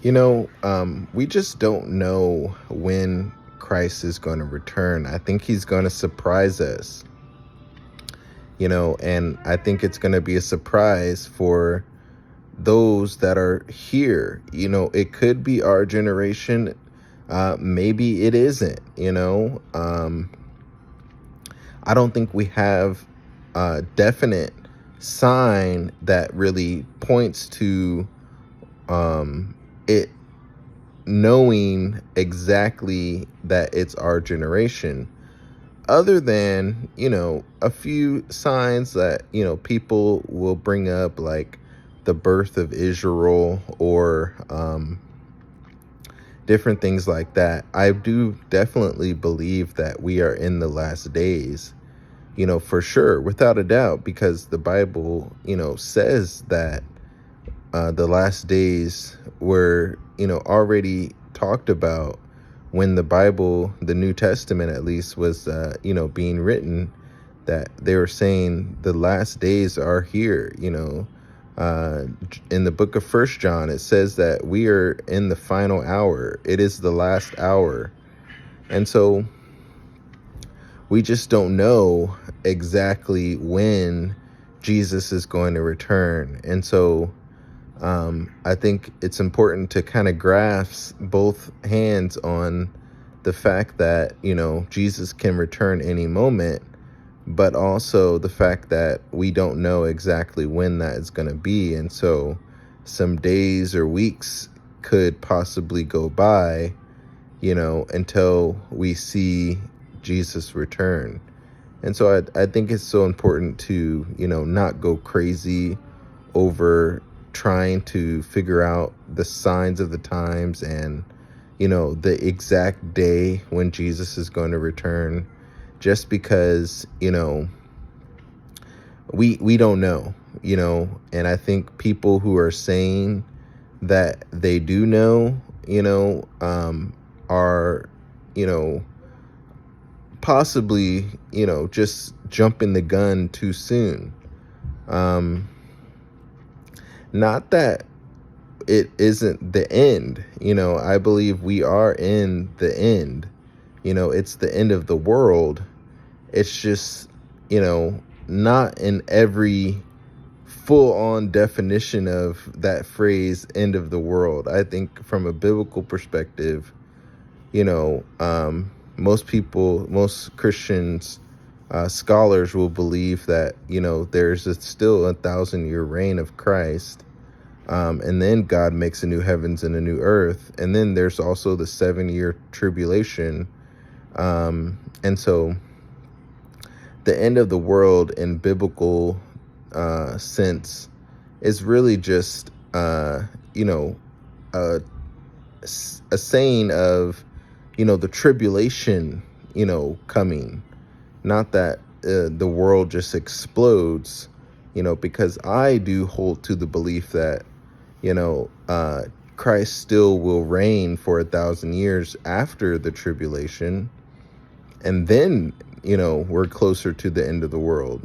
We just don't know when Christ is going to return. I think he's going to surprise us, and I think it's going to be a surprise for those that are here. It could be our generation. Maybe it isn't. I don't think we have a definite sign that really points to it knowing exactly that it's our generation, other than a few signs that people will bring up, like the birth of Israel, or different things like that. I do definitely believe that we are in the last days, for sure, without a doubt, because the Bible says that the last days were, already talked about when the Bible, the New Testament at least, was, being written, that they were saying the last days are here. In the book of First John, it says that we are in the final hour. It is the last hour. And so we just don't know exactly when Jesus is going to return. And so I think it's important to kind of grasp both hands on the fact that, Jesus can return any moment, but also the fact that we don't know exactly when that is going to be. And so some days or weeks could possibly go by, until we see Jesus return. And so I think it's so important to, not go crazy over trying to figure out the signs of the times and, the exact day when Jesus is going to return, just because, we don't know, and I think people who are saying that they do know, are, possibly, just jumping the gun too soon. Not that it isn't the end. I believe we are in the end. It's the end of the world. It's just, not in every full-on definition of that phrase, end of the world. I think from a biblical perspective, most Christians, scholars will believe that, there's still 1,000-year reign of Christ. And then God makes a new heavens and a new earth. And then there's also the 7-year tribulation. And so the end of the world in biblical sense is really just, a saying of, the tribulation, coming. Not that the world just explodes, because I do hold to the belief that, Christ still will reign for 1,000 years after the tribulation. And then, we're closer to the end of the world.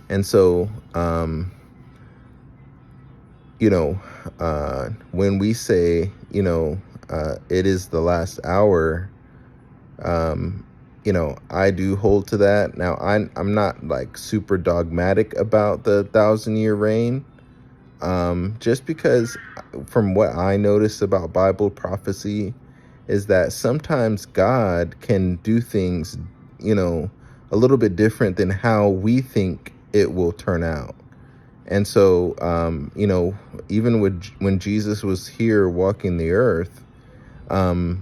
And so, when we say, it is the last hour, I do hold to that. Now, I'm not like super dogmatic about the 1,000-year reign, just because from what I notice about Bible prophecy is that sometimes God can do things, a little bit different than how we think it will turn out. And so, even when Jesus was here walking the earth, the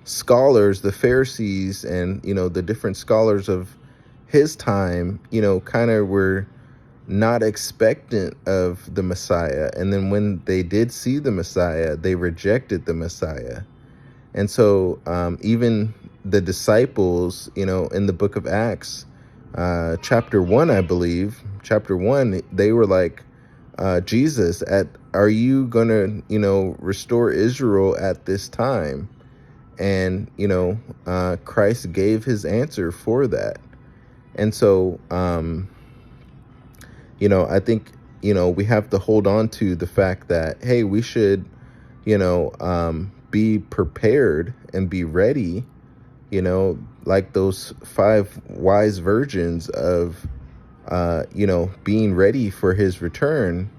scholars, the Pharisees, and, the different scholars of his time, kind of were not expectant of the Messiah. And then when they did see the Messiah, they rejected the Messiah. And so even the disciples, in the book of Acts, chapter 1, I believe, chapter 1, they were like, Jesus, are you going to, restore Israel at this time? And, Christ gave his answer for that. And so, I think we have to hold on to the fact that, hey, we should, be prepared and be ready, like those 5 wise virgins of, being ready for his return.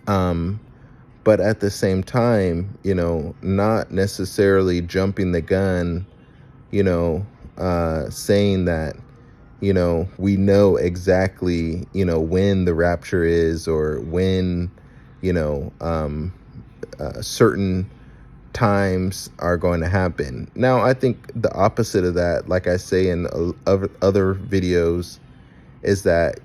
But at the same time, not necessarily jumping the gun, saying that, we know exactly, when the rapture is, or when, certain times are going to happen. Now, I think the opposite of that, like I say in other videos, is that,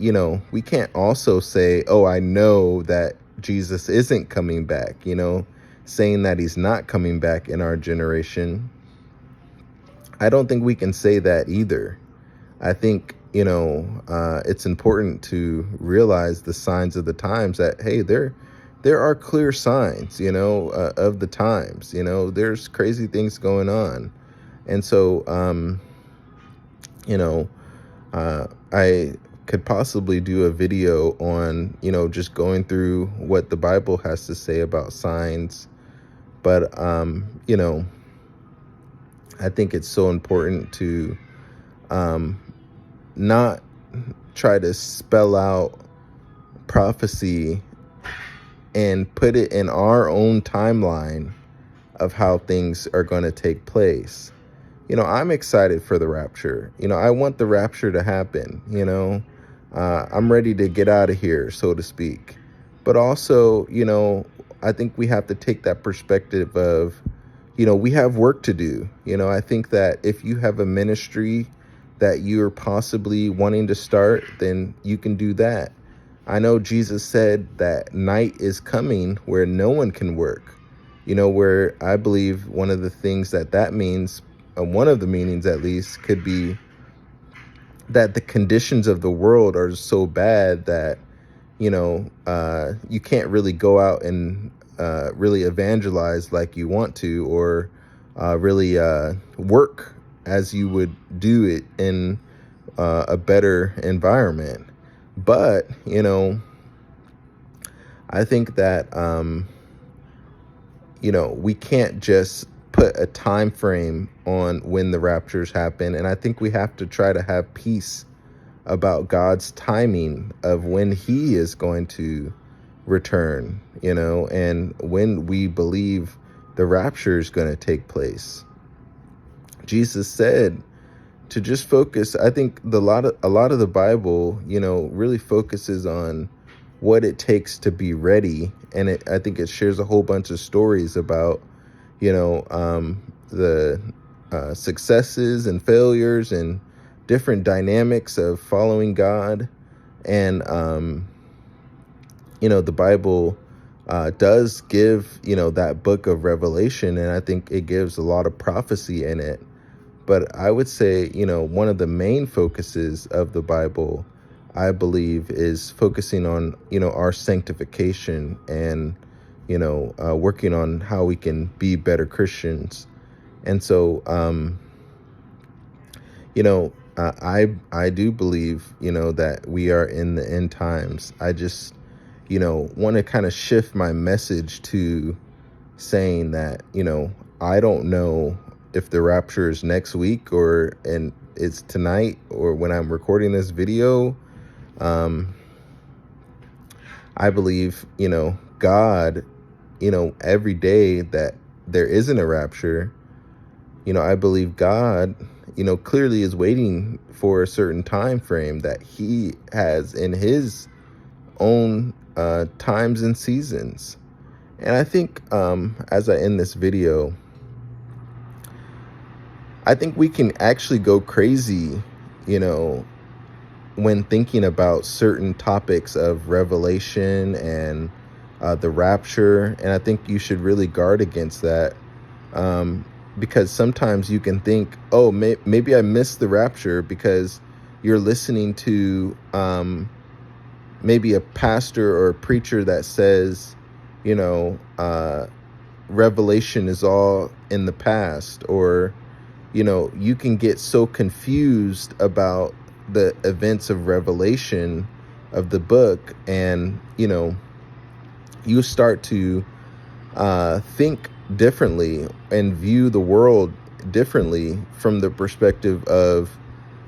we can't also say, oh, I know that Jesus isn't coming back, saying that he's not coming back in our generation. I don't think we can say that either. I think, it's important to realize the signs of the times, that, hey, there are clear signs, of the times, there's crazy things going on. And so, I could possibly do a video on, just going through what the Bible has to say about signs. But, I think it's so important to not try to spell out prophecy and put it in our own timeline of how things are going to take place. I'm excited for the rapture. I want the rapture to happen. I'm ready to get out of here, so to speak. But also, I think we have to take that perspective of, we have work to do. I think that if you have a ministry that you're possibly wanting to start, then you can do that. I know Jesus said that night is coming where no one can work, where I believe one of the things that means, one of the meanings at least, could be that the conditions of the world are so bad that, you can't really go out and really evangelize like you want to, or really work as you would do it in a better environment. But, I think that, we can't just put a time frame on when the raptures happen. And I think we have to try to have peace about God's timing of when he is going to return, and when we believe the rapture is going to take place. Jesus said to just focus. I think a lot of the Bible, really focuses on what it takes to be ready. And I think it shares a whole bunch of stories about, the successes and failures and different dynamics of following God. And, the Bible does give, that book of Revelation, and I think it gives a lot of prophecy in it. But I would say, one of the main focuses of the Bible, I believe, is focusing on, our sanctification and, working on how we can be better Christians. And so, I do believe, that we are in the end times. I just, want to kind of shift my message to saying that, I don't know if the rapture is next week and it's tonight or when I'm recording this video. I believe, God, every day that there isn't a rapture, I believe God, clearly is waiting for a certain time frame that he has in his own times and seasons. And I think as I end this video, I think we can actually go crazy, when thinking about certain topics of Revelation and the rapture. And I think you should really guard against that, because sometimes you can think, oh, maybe I missed the rapture because you're listening to maybe a pastor or a preacher that says, Revelation is all in the past, or, you can get so confused about the events of Revelation of the book, and you start to think differently and view the world differently from the perspective of,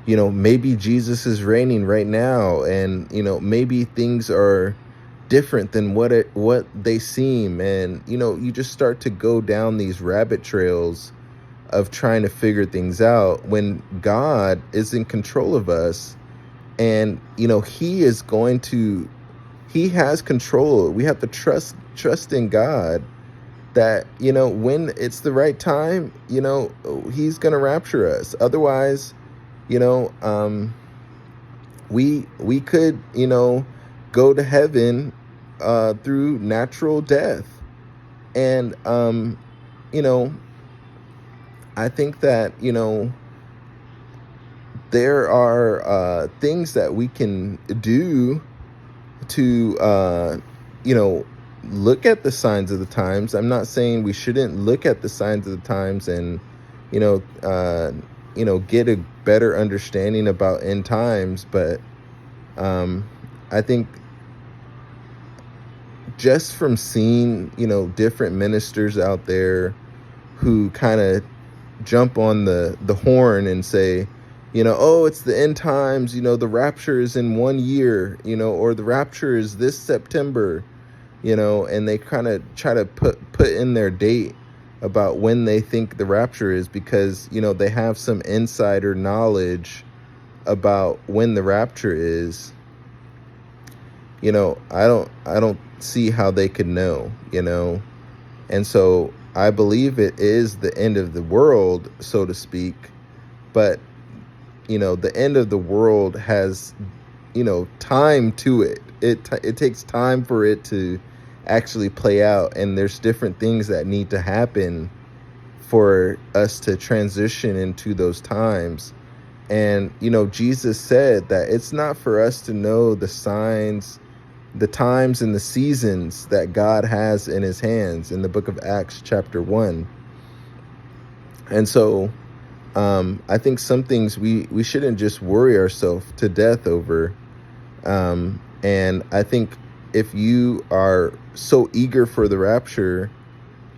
maybe Jesus is reigning right now, and maybe things are different than what they seem, and you just start to go down these rabbit trails of trying to figure things out when God is in control of us, and he has control. We have to trust in God that when it's the right time, he's going to rapture us. Otherwise, you know um we could go to heaven through natural death. And you know I think that there are things that we can do to look at the signs of the times. I'm not saying we shouldn't look at the signs of the times and you know uh get a better understanding about end times, but um I think just from seeing different ministers out there who kind of jump on the horn and say, oh, it's the end times, the rapture is in 1 year, or the rapture is this September, and they kind of try to put in their date about when they think the rapture is, because they have some insider knowledge about when the rapture is. I don't see how they could know. And so I believe it is the end of the world, so to speak. But the end of the world has time to it. It takes time for it to actually play out, and there's different things that need to happen for us to transition into those times. And Jesus said that it's not for us to know the signs, the times and the seasons that God has in his hands, in the book of Acts chapter 1. And so I think some things we shouldn't just worry ourselves to death over. And I think if you are so eager for the rapture,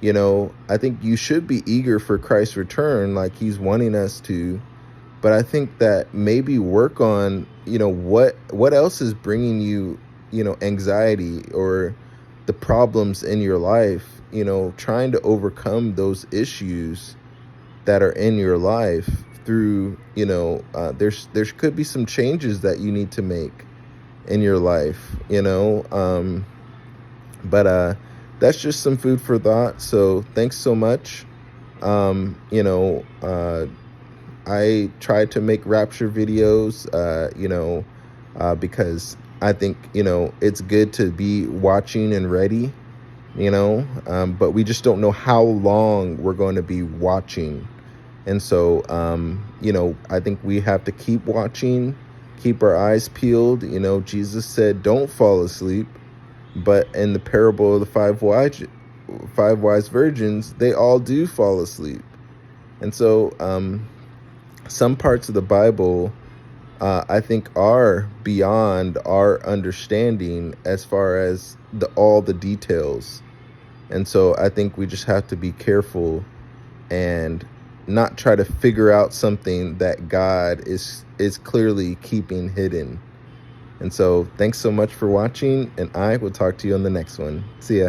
I think you should be eager for Christ's return, like he's wanting us to. But I think that maybe work on, what else is bringing you, anxiety, or the problems in your life, trying to overcome those issues that are in your life through, there could be some changes that you need to make in your life, but that's just some food for thought. So thanks so much. um, you know, uh, I try to make Rapture videos, because I think, it's good to be watching and ready, but we just don't know how long we're going to be watching. And so, I think we have to keep watching, keep our eyes peeled. Jesus said, don't fall asleep. But in the parable of the five wise virgins, they all do fall asleep. And so, some parts of the Bible, I think, are beyond our understanding as far as all the details. And so I think we just have to be careful and not try to figure out something that God is clearly keeping hidden. And so thanks so much for watching, and I will talk to you on the next one. See ya.